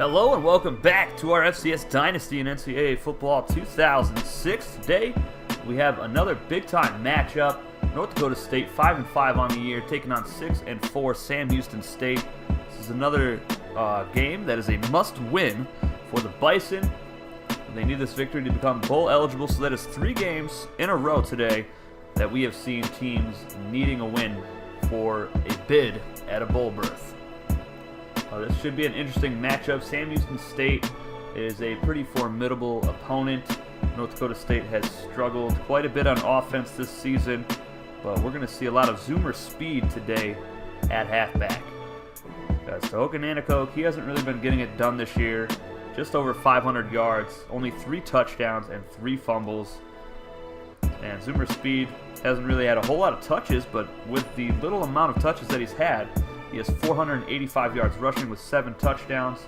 Hello and welcome back to our FCS Dynasty and NCAA Football 2006. Today we have another big-time matchup. North Dakota State 5-5 on the year, taking on 6-4 Sam Houston State. This is another game that is a must-win for the Bison. They need this victory to become bowl eligible, so that is 3 games in a row today that we have seen teams needing a win for a bid at a bowl berth. This should be an interesting matchup. Sam Houston State is a pretty formidable opponent. North Dakota State has struggled quite a bit on offense this season, but we're going to see a lot of zoomer speed today at halfback. Nanticoke, he hasn't really been getting it done this year. Just over 500 yards, only 3 touchdowns and 3 fumbles. And zoomer speed hasn't really had a whole lot of touches, but with the little amount of touches that he's had, he has 485 yards rushing with 7 touchdowns.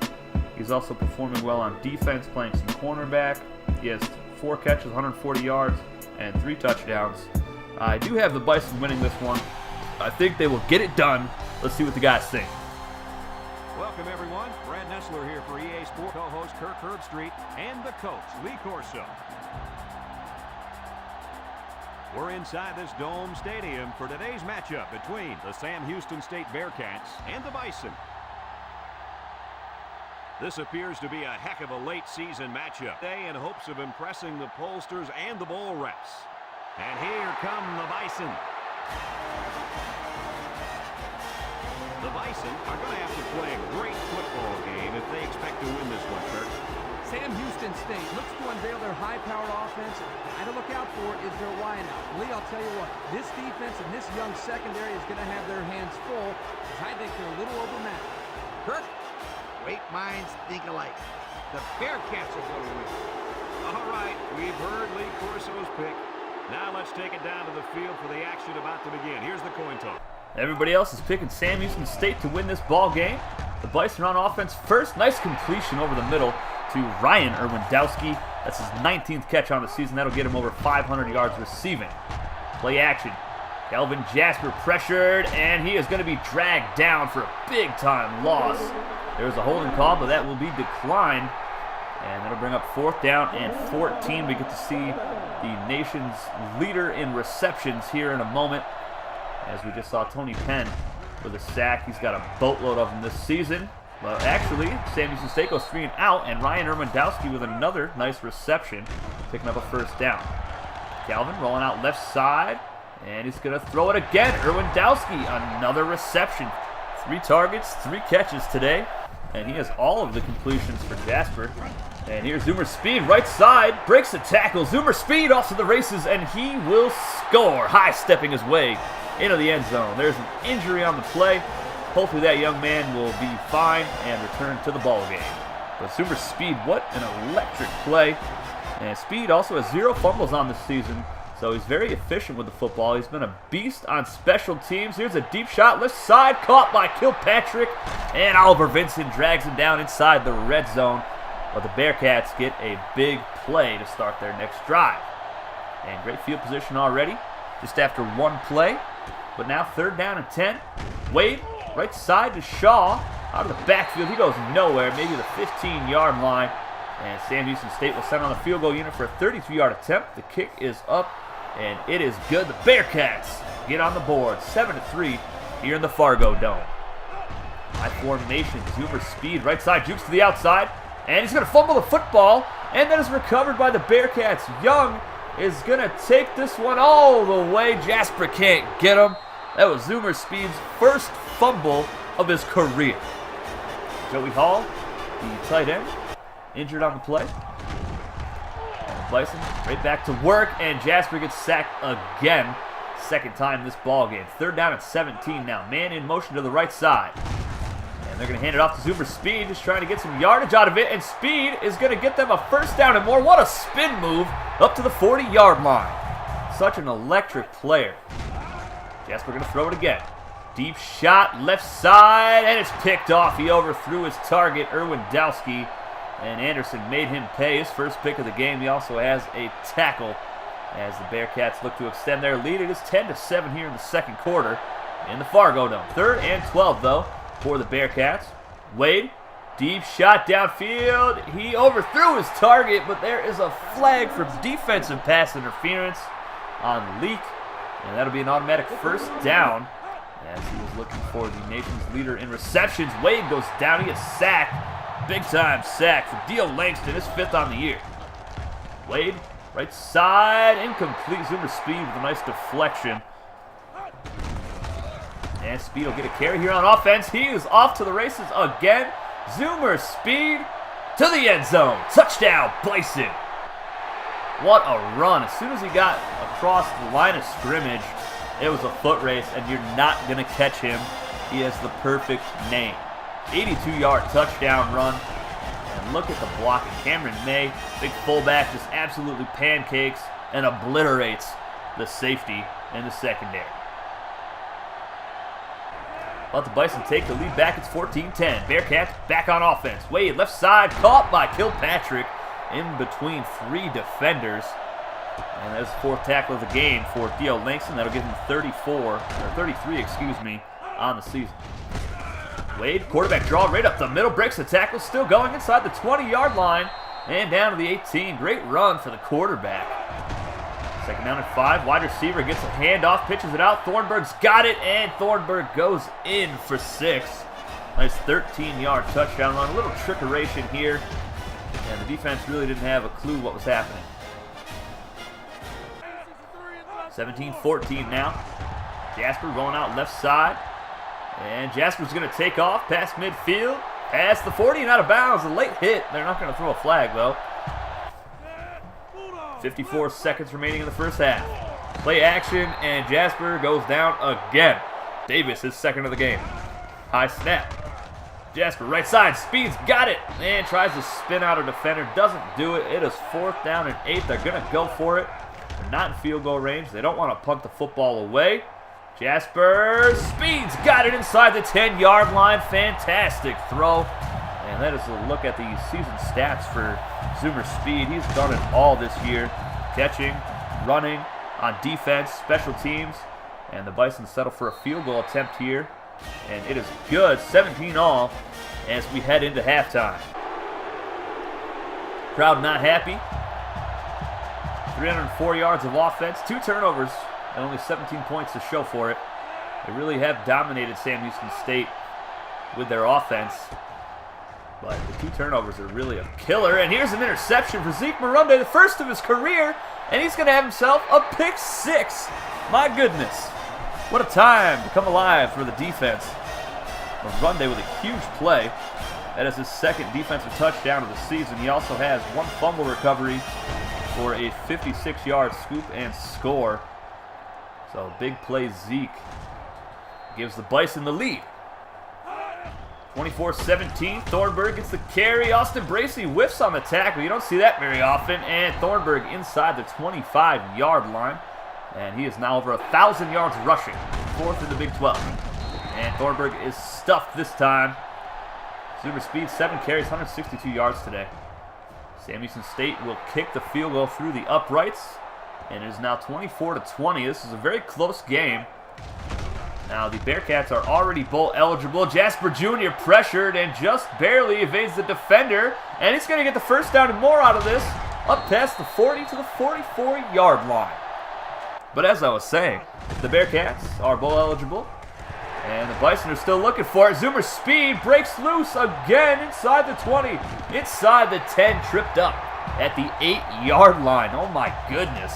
He's also performing well on defense, playing some cornerback. He has 4 catches, 140 yards, and 3 touchdowns. I do have the Bison winning this one. I think they will get it done. Let's see what the guys think. Welcome, everyone. Brad Nessler here for EA Sports, co-host Kirk Herbstreit, and the coach, Lee Corso. We're inside this Dome Stadium for today's matchup between the Sam Houston State Bearcats and the Bison. This appears to be a heck of a late-season matchup today in hopes of impressing the pollsters and the bowl reps. And here come the Bison. The Bison are going to have to play a great football game if they expect to win this one, Kirk. Sam Houston State looks to unveil their high-powered offense. And to look out for is their wideout. Lee, I'll tell you what, this defense and this young secondary is going to have their hands full, as I think they're a little overmatched. Kirk? Great minds think alike. The Bearcats are going to win. All right, we've heard Lee Corso's pick. Now let's take it down to the field for the action about to begin. Here's the coin toss. Everybody else is picking Sam Houston State to win this ball game. The Bison on offense first. Nice completion over the middle to Ryan Irwindowski. That's his 19th catch on the season. That'll get him over 500 yards receiving. Play action. Calvin Jasper pressured, and he is going to be dragged down for a big-time loss. There's a holding call, but that will be declined. And that'll bring up 4th down and 14. We get to see the nation's leader in receptions here in a moment. As we just saw Tony Penn with a sack. He's got a boatload of them this season. Well, actually, Sam Houston State goes 3 and out, and Ryan Irwindowski with another nice reception, picking up a 1st down. Calvin rolling out left side, and he's going to throw it again. Irwindowski, another reception. 3 targets, 3 catches today, and he has all of the completions for Jasper. And here's Zoomer Speed, right side, breaks the tackle. Zoomer Speed off to the races, and he will score, high-stepping his way into the end zone. There's an injury on the play. Hopefully that young man will be fine and return to the ball game. But Zoomer Speed, what an electric play. And Speed also has 0 fumbles on this season, so he's very efficient with the football. He's been a beast on special teams. Here's a deep shot, left side, caught by Kilpatrick. And Oliver Vincent drags him down inside the red zone. But the Bearcats get a big play to start their next drive. And great field position already, just after 1 play. But now 3rd down and 10. Wade, right side to Shaw, out of the backfield. He goes nowhere, maybe the 15-yard line. And Sam Houston State will send on the field goal unit for a 33-yard attempt. The kick is up, and it is good. The Bearcats get on the board, 7-3 here in the Fargo Dome. High formation, Zoomer Speed, right side, jukes to the outside, and he's going to fumble the football, and that is recovered by the Bearcats. Young is going to take this one all the way. Jasper can't get him. That was Zoomer Speed's first fumble of his career. Joey Hall, the tight end, injured on the play. And Bison right back to work, and Jasper gets sacked again. 2nd time this ball game. 3rd down and 17 now. Man in motion to the right side. And they're going to hand it off to Zoomer Speed, just trying to get some yardage out of it. And Speed is going to get them a 1st down and more. What a spin move up to the 40-yard line. Such an electric player. Jasper going to throw it again. Deep shot, left side, and it's picked off. He overthrew his target, Irwindowski, and Anderson made him pay. His first pick of the game. He also has a tackle as the Bearcats look to extend their lead. It is 10-7 here in the 2nd quarter in the Fargo Dome. 3rd and 12, though, for the Bearcats. Wade Deep shot downfield. He overthrew his target, but there is a flag for defensive pass interference on Leak. And that'll be an automatic first down as he was looking for the nation's leader in receptions. Wade goes down. He gets sacked. Big time sack for Dio Langston, his 5th on the year. Wade, right side, incomplete. Zoomer Speed with a nice deflection. And Speed will get a carry here on offense. He is off to the races again. Zoomer Speed to the end zone. Touchdown, Bison. What a run. As soon as he got across the line of scrimmage, it was a foot race, and you're not going to catch him. He has the perfect name. 82-yard touchdown run. And look at the blocking. Cameron May, big fullback, just absolutely pancakes and obliterates the safety in the secondary. Let the Bison take the lead back. It's 14-10. Bearcats back on offense. Wade, left side, caught by Kilpatrick in between 3 defenders. And that's the 4th tackle of the game for Dio Langston. That'll give him 33, on the season. Wade, quarterback draw right up the middle, breaks the tackle, still going inside the 20-yard line and down to the 18. Great run for the quarterback. 2nd down and 5. Wide receiver gets a handoff, pitches it out. Thornburg's got it, and Thornburg goes in for 6. Nice 13-yard touchdown run. A little trickeration here, and the defense really didn't have a clue what was happening. 17-14 now. Jasper rolling out left side. And Jasper's going to take off past midfield. Past the 40 and out of bounds. A late hit. They're not going to throw a flag, though. 54 seconds remaining in the first half. Play action, and Jasper goes down again. Davis, his 2nd of the game. High snap. Jasper, right side. Speed's got it. And tries to spin out a defender. Doesn't do it. It is 4th down and 8. They're going to go for it. They're not in field goal range. They don't want to punt the football away. Jasper, Speed's got it inside the 10-yard line. Fantastic throw. And that is a look at the season stats for Zoomer Speed. He's done it all this year. Catching, running, on defense, special teams. And the Bison settle for a field goal attempt here. And it is good, 17-all, as we head into halftime. Crowd not happy. 304 yards of offense, 2 turnovers, and only 17 points to show for it. They really have dominated Sam Houston State with their offense. But the 2 turnovers are really a killer. And here's an interception for Zeke Marunde, the first of his career. And he's going to have himself a pick 6. My goodness. What a time to come alive for the defense. Marunde with a huge play. That is his 2nd defensive touchdown of the season. He also has 1 fumble recovery for a 56-yard scoop and score. So big play Zeke gives the Bison the lead. 24-17, Thornburg gets the carry. Austin Bracey whiffs on the tackle. You don't see that very often. And Thornburg inside the 25-yard line. And he is now over 1,000 yards rushing. 4th in the Big 12. And Thornburg is stuffed this time. Zoomer Speed, 7 carries, 162 yards today. Sam Houston State will kick the field goal through the uprights. And it is now 24-20. This is a very close game. Now the Bearcats are already bowl eligible. Jasper Jr. pressured and just barely evades the defender. And he's going to get the first down and more out of this. Up past the 40 to the 44-yard line. But as I was saying, the Bearcats are bowl eligible. And the Bison are still looking for it. Zoomer Speed breaks loose again inside the 20. Inside the 10, tripped up at the 8-yard line. Oh my goodness.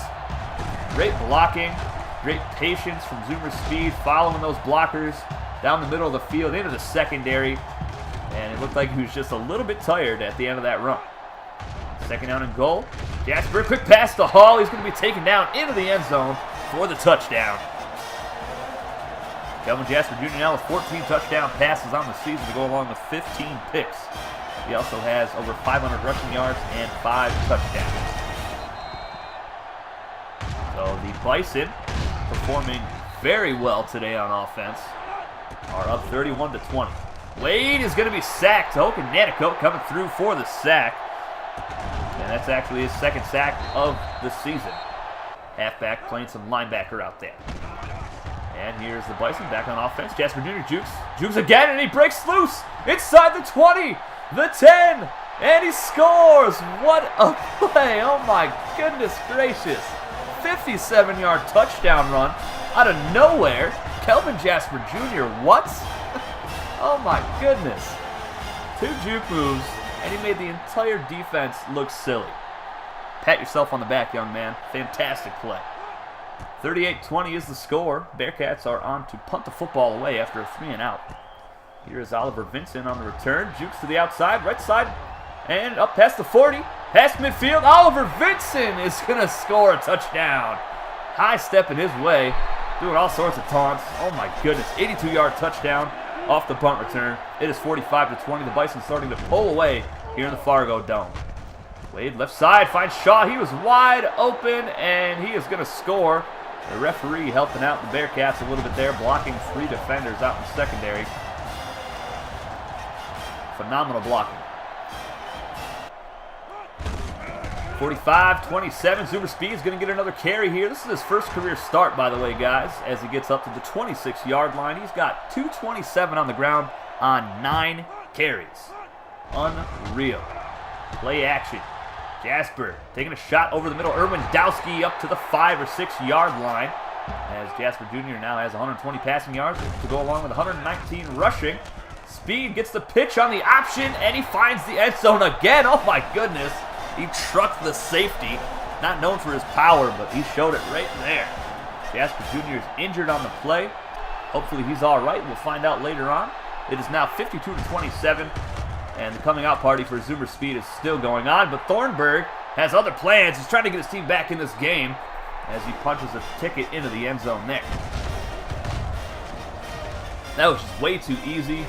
Great blocking. Great patience from Zoomer Speed, following those blockers down the middle of the field into the secondary. And it looked like he was just a little bit tired at the end of that run. 2nd down and goal. Jasper, quick pass to Hall. He's going to be taken down into the end zone for the touchdown. Kelvin Jasper Jr. now with 14 touchdown passes on the season to go along with 15 picks. He also has over 500 rushing yards and 5 touchdowns. So the Bison, performing very well today on offense, are up 31-20. Wade is going to be sacked. Hogan Naticote coming through for the sack. And that's actually his 2nd sack of the season. Halfback playing some linebacker out there. And here's the Bison back on offense. Jasper Jr. jukes again, and he breaks loose inside the 20. the 10, and he scores. What a play. Oh my goodness gracious. 57-yard touchdown run out of nowhere. Kelvin Jasper Jr., what? Oh my goodness. 2 juke moves, and he made the entire defense look silly. Pat yourself on the back, young man. Fantastic play. 38-20 is the score. Bearcats are on to punt the football away after a 3-and-out. Here is Oliver Vincent on the return. Jukes to the outside, right side, and up past the 40. Past midfield, Oliver Vincent is going to score a touchdown. High step in his way, doing all sorts of taunts. Oh my goodness, 82-yard touchdown off the punt return. It is 45-20. The Bison starting to pull away here in the Fargo Dome. Wade left side finds Shaw. He was wide open, and he is going to score. The referee helping out the Bearcats a little bit there, blocking 3 defenders out in the secondary. Phenomenal blocking. 45-27. Zoomer Speed is going to get another carry here. This is his first career start, by the way, guys, as he gets up to the 26-yard line. He's got 227 on the ground on 9 carries. Unreal. Play action. Jasper taking a shot over the middle. Erwin Dowski up to the 5 or 6 yard line, as Jasper Jr. now has 120 passing yards to go along with 119 rushing. Speed gets the pitch on the option, and he finds the end zone again. Oh my goodness. He trucked the safety. Not known for his power, but he showed it right there. Jasper Jr. is injured on the play. Hopefully he's all right. We'll find out later on. It is now 52-27. And the coming out party for Zoomer Speed is still going on, but Thornburg has other plans. He's trying to get his team back in this game as he punches a ticket into the end zone there. That was just way too easy.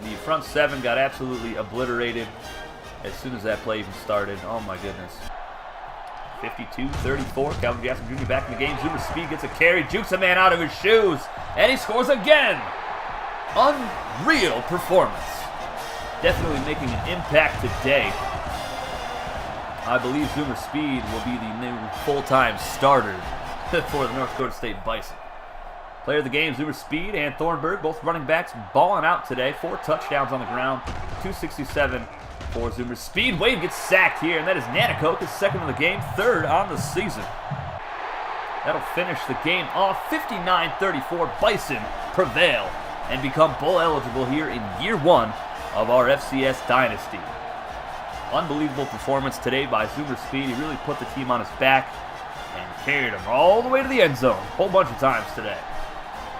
The front 7 got absolutely obliterated as soon as that play even started. Oh my goodness. 52-34. Calvin Jasper Jr. back in the game. Zoomer Speed gets a carry, jukes a man out of his shoes, and he scores again. Unreal performance. Definitely making an impact today. I believe Zoomer Speed will be the new full-time starter for the North Dakota State Bison. Player of the game, Zoomer Speed and Thornburg, both running backs balling out today. 4 touchdowns on the ground, 267 for Zoomer Speed. Wade gets sacked here, and that is Nanticoke, his second of the game, 3rd on the season. That'll finish the game off. 59-34, Bison prevail and become bowl eligible here in year 1 of our FCS Dynasty. Unbelievable performance today by Zoomer Speed. He really put the team on his back and carried him all the way to the end zone a whole bunch of times today.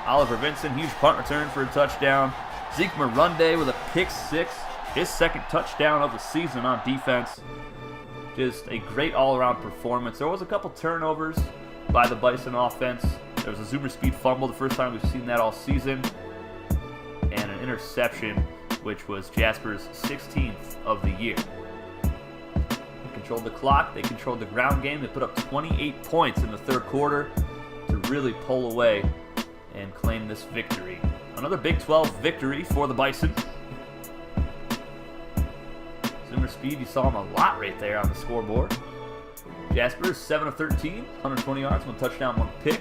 Oliver Vincent, huge punt return for a touchdown. Zeke Marunde with a pick 6, his 2nd touchdown of the season on defense. Just a great all-around performance. There was a couple turnovers by the Bison offense. There was a Zoomer Speed fumble, the first time we've seen that all season, and an interception, which was Jasper's 16th of the year. They controlled the clock, they controlled the ground game, they put up 28 points in the 3rd quarter to really pull away and claim this victory. Another Big 12 victory for the Bison. Zoomer Speed, you saw him a lot right there on the scoreboard. Jasper is 7 of 13, 120 yards, 1 touchdown, 1 pick.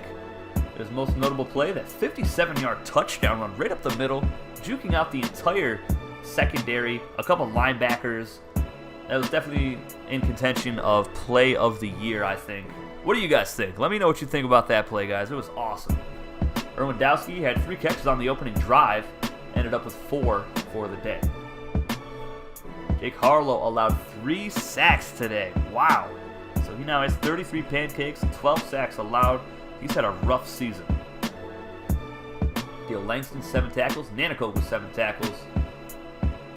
His most notable play, that 57-yard touchdown run right up the middle, juking out the entire secondary, a couple linebackers. That was definitely in contention of play of the year, I think. What do you guys think? Let me know what you think about that play, guys. It was awesome. Erwin Dowski had 3 catches on the opening drive, ended up with 4 for the day. Jake Harlow allowed 3 sacks today. Wow. So he now has 33 pancakes, 12 sacks allowed. He's had a rough season. Dale Langston, 7 tackles. Nanticoke with 7 tackles.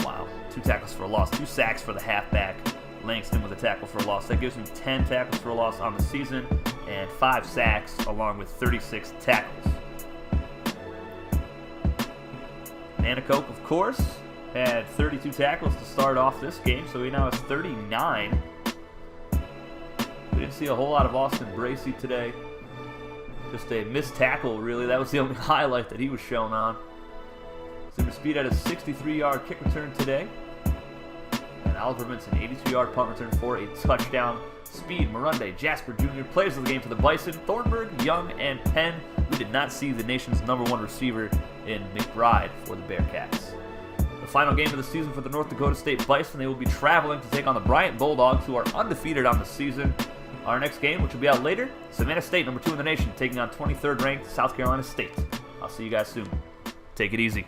Wow. 2 tackles for a loss. 2 sacks for the halfback. Langston with a tackle for a loss. That gives him 10 tackles for a loss on the season and 5 sacks along with 36 tackles. Nanticoke, of course, had 32 tackles to start off this game, so he now has 39. We didn't see a whole lot of Austin Bracey today. Just a missed tackle, really. That was the only highlight that he was shown on. Zoomer Speed had a 63-yard kick return today. And Oliver Vincent, 82-yard punt return for a touchdown. Speed, Marunde, Jasper Jr., players of the game for the Bison. Thornburg, Young, and Penn. We did not see the nation's #1 receiver in McBride for the Bearcats. The final game of the season for the North Dakota State Bison. They will be traveling to take on the Bryant Bulldogs, who are undefeated on the season. Our next game, which will be out later, Savannah State, number 2 in the nation, taking on 23rd ranked South Carolina State. I'll see you guys soon. Take it easy.